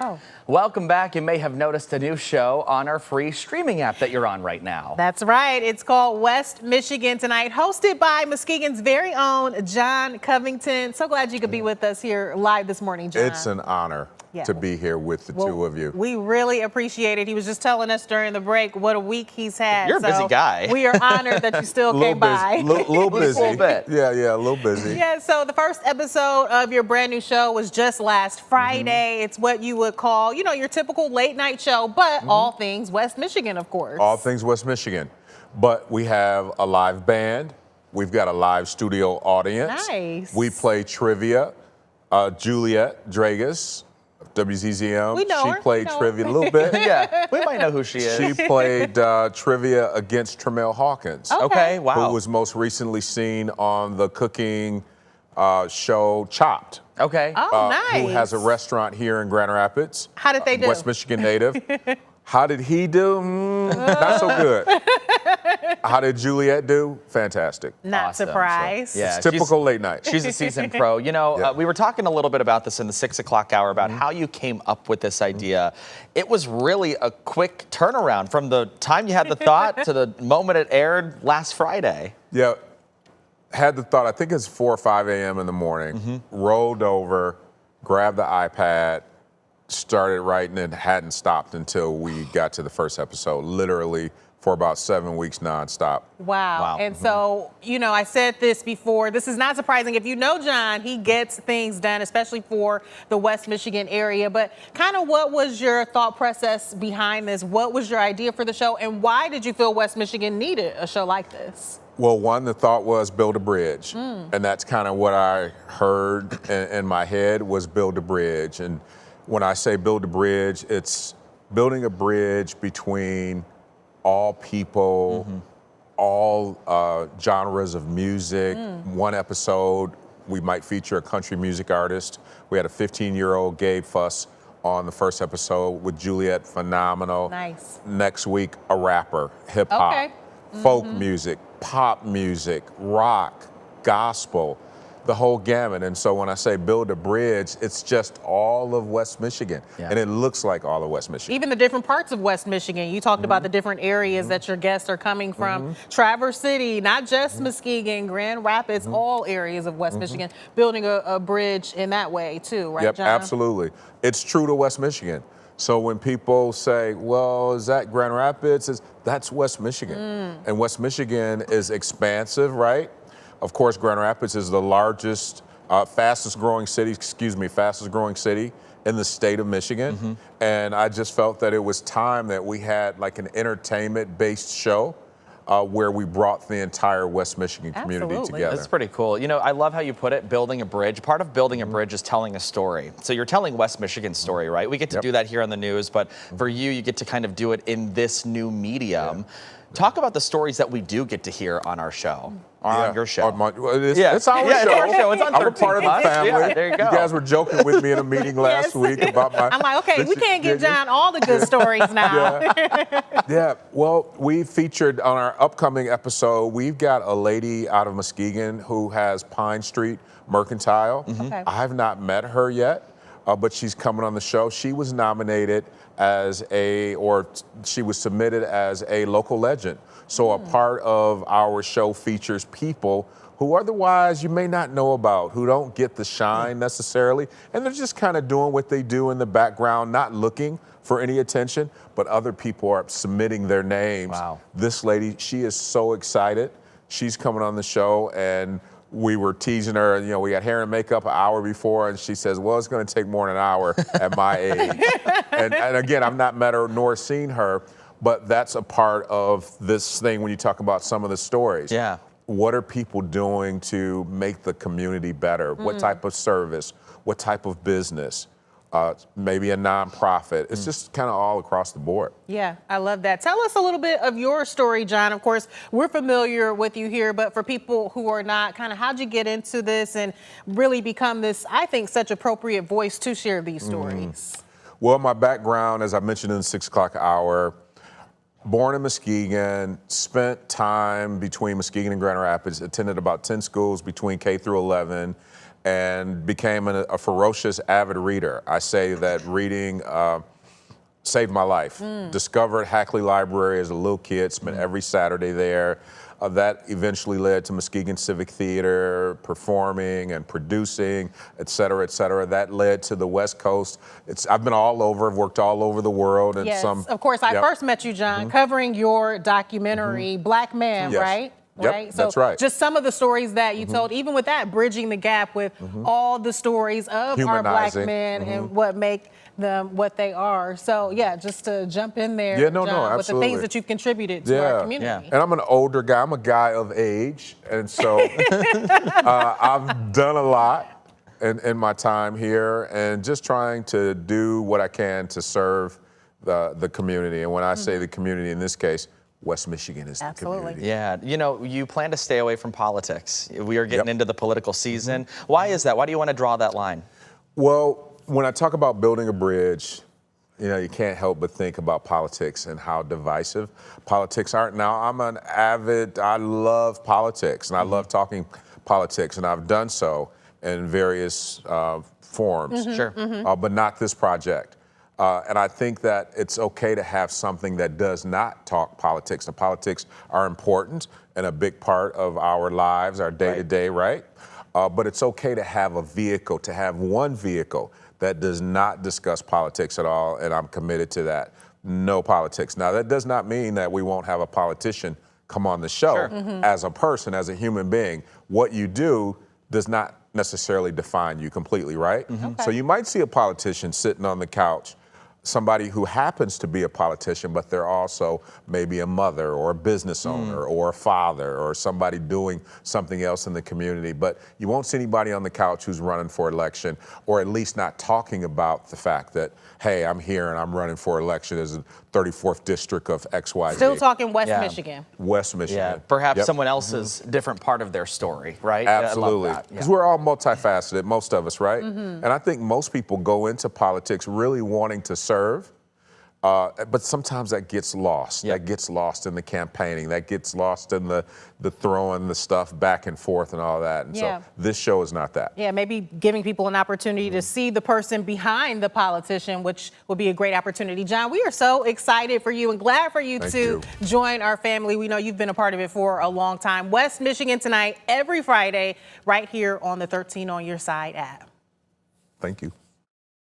Oh. Welcome back. You may have noticed a new show on our free streaming app that you're on right now. That's right. It's called West Michigan Tonight, hosted by Muskegon's very own John Covington. So glad you could be with us here live this morning, John. It's an honor to be here with the two of you. We really appreciate it. He was just telling us during the break what a week he's had. You're a busy guy. We are honored that you still came by. A little busy. A little bit. Yeah, a little busy. Yeah, so the first episode of your brand new show was just last Friday. It's what you would call, you know, your typical late night show, but all things West Michigan, of course. All things West Michigan. But we have a live band. We've got a live studio audience. Nice. We play trivia. Juliet Dragus, WZZM. We know she her. played trivia a little bit. Yeah, we might know who she is. She played trivia against Tremel Hawkins. Okay, wow. Who was most recently seen on the cooking show Chopped. Okay. Oh, nice. Who has a restaurant here in Grand Rapids. How did they do? West Michigan native. How did he do? Not so good. How did Juliet do? Fantastic. Not Awesome. surprised. Yeah, It's typical late night. She's a seasoned pro. You know, Yeah. we were talking a little bit about this in the 6 o'clock hour about how you came up with this idea. It was really a quick turnaround from the time you had the thought to the moment it aired last Friday. Yeah, had the thought, I think it's 4 or 5 a.m. in the morning, rolled over, grabbed the iPad, started writing and hadn't stopped until we got to the first episode, literally for about 7 weeks nonstop. Wow. And so, you know, I said this before. This is not surprising. If you know John, he gets things done, especially for the West Michigan area. But kind of what was your thought process behind this? What was your idea for the show? And why did you feel West Michigan needed a show like this? Well, one, the thought was build a bridge. And that's kind of what I heard in my head was build a bridge. And when I say build a bridge, it's building a bridge between all people, all genres of music. One episode, we might feature a country music artist. We had a 15-year-old Gabe Fuss on the first episode with Juliet, phenomenal. Nice. Next week, a rapper, hip hop, Okay. folk music, pop music, rock, gospel, the whole gamut. And so when I say build a bridge, it's just all of West Michigan. Yeah. And it looks like all of West Michigan. Even the different parts of West Michigan. You talked about the different areas that your guests are coming from. Traverse City, not just Muskegon, Grand Rapids, all areas of West Michigan. Building a bridge in that way too, right, Yep, John? absolutely. It's true to West Michigan. So when people say, well, is that Grand Rapids? That's West Michigan. And West Michigan is expansive, right? Of course, Grand Rapids is the largest, fastest growing city in the state of Michigan. And I just felt that it was time that we had like an entertainment-based show where we brought the entire West Michigan community Absolutely. together. That's pretty cool. You know, I love how you put it, building a bridge. Part of building a bridge is telling a story. So you're telling West Michigan's story, right? We get to do that here on the news, but for you get to kind of do it in this new medium. Talk about the stories that we do get to hear on our show, or on your show. It's our show. It's our show. It's on I'm a part of the 13+. family. Yeah, there you go. You guys were joking with me in a meeting last week about my... I'm like, okay, we can't give John all the good stories now. Yeah, well, we featured on our upcoming episode, we've got a lady out of Muskegon who has Pine Street Mercantile. Okay. I have not met her yet, but she's coming on the show. She was nominated she was submitted as a local legend. So a part of our show features people who otherwise you may not know about, who don't get the shine necessarily, and they're just kind of doing what they do in the background, not looking for any attention, but other people are submitting their names. Wow. This lady, she is so excited. She's coming on the show, and we were teasing her, you know, we got hair and makeup an hour before, and she says, well, it's gonna take more than an hour at my age. And again, I've not met her nor seen her, but that's a part of this thing when you talk about some of the stories. Yeah. What are people doing to make the community better? What type of service? What type of business? Maybe a nonprofit. It's just kind of all across the board. Yeah, I love that. Tell us a little bit of your story, John. Of course, we're familiar with you here, but for people who are not, kind of how'd you get into this and really become this, I think, such appropriate voice to share these stories? Well, my background, as I mentioned in the 6 o'clock hour, born in Muskegon, spent time between Muskegon and Grand Rapids, attended about 10 schools between K through 11, and became a ferocious avid reader. I say that reading saved my life. Discovered Hackley Library as a little kid, spent every Saturday there. That eventually led to Muskegon Civic Theater, performing and producing, et cetera, et cetera. That led to the West Coast. I've been all over, I've worked all over the world. And Yes, some, of course. I first met you, John, covering your documentary, Black Man, Yes. right? Yep, Right? that's right. Just some of the stories that you told, even with that, bridging the gap with all the stories of our Black Humanizing. men and what make them what they are. So, yeah, just to jump in there, Yeah, no, John, with the things absolutely. that you've contributed to our community. Yeah. And I'm an older guy. I'm a guy of age. And so I've done a lot in my time here and just trying to do what I can to serve the community. And when I say the community in this case, West Michigan is Absolutely. the community. Yeah, you know, you plan to stay away from politics. We are getting into the political season. Why is that? Why do you want to draw that line? Well, when I talk about building a bridge, you know, you can't help but think about politics and how divisive politics are. Now, I love politics and I love talking politics, and I've done so in various forms. Sure. But not this project. And I think that it's okay to have something that does not talk politics. The politics are important and a big part of our lives, our day-to-day, right? But it's okay to have a vehicle, to have one vehicle that does not discuss politics at all, and I'm committed to that. No politics. Now, that does not mean that we won't have a politician come on the show as a person, as a human being. What you do does not necessarily define you completely, right? So you might see a politician sitting on the couch, somebody who happens to be a politician, but they're also maybe a mother or a business owner or a father or somebody doing something else in the community. But you won't see anybody on the couch who's running for election, or at least not talking about the fact that, hey, I'm here and I'm running for election as the 34th district of XYZ. Still talking West Yeah. Michigan. West Michigan. Yeah, perhaps someone else's different part of their story, right? Absolutely. I love that. Because we're all multifaceted, most of us, right? And I think most people go into politics really wanting to serve, but sometimes that gets lost. Yep. That gets lost in the campaigning. That gets lost in the throwing the stuff back and forth and all that. And Yeah. so this show is not that. Yeah, maybe giving people an opportunity to see the person behind the politician, which would be a great opportunity. John, we are so excited for you and glad for you Thank to you. join our family. We know you've been a part of it for a long time. West Michigan Tonight, every Friday, right here on the 13 on Your Side app. Thank you.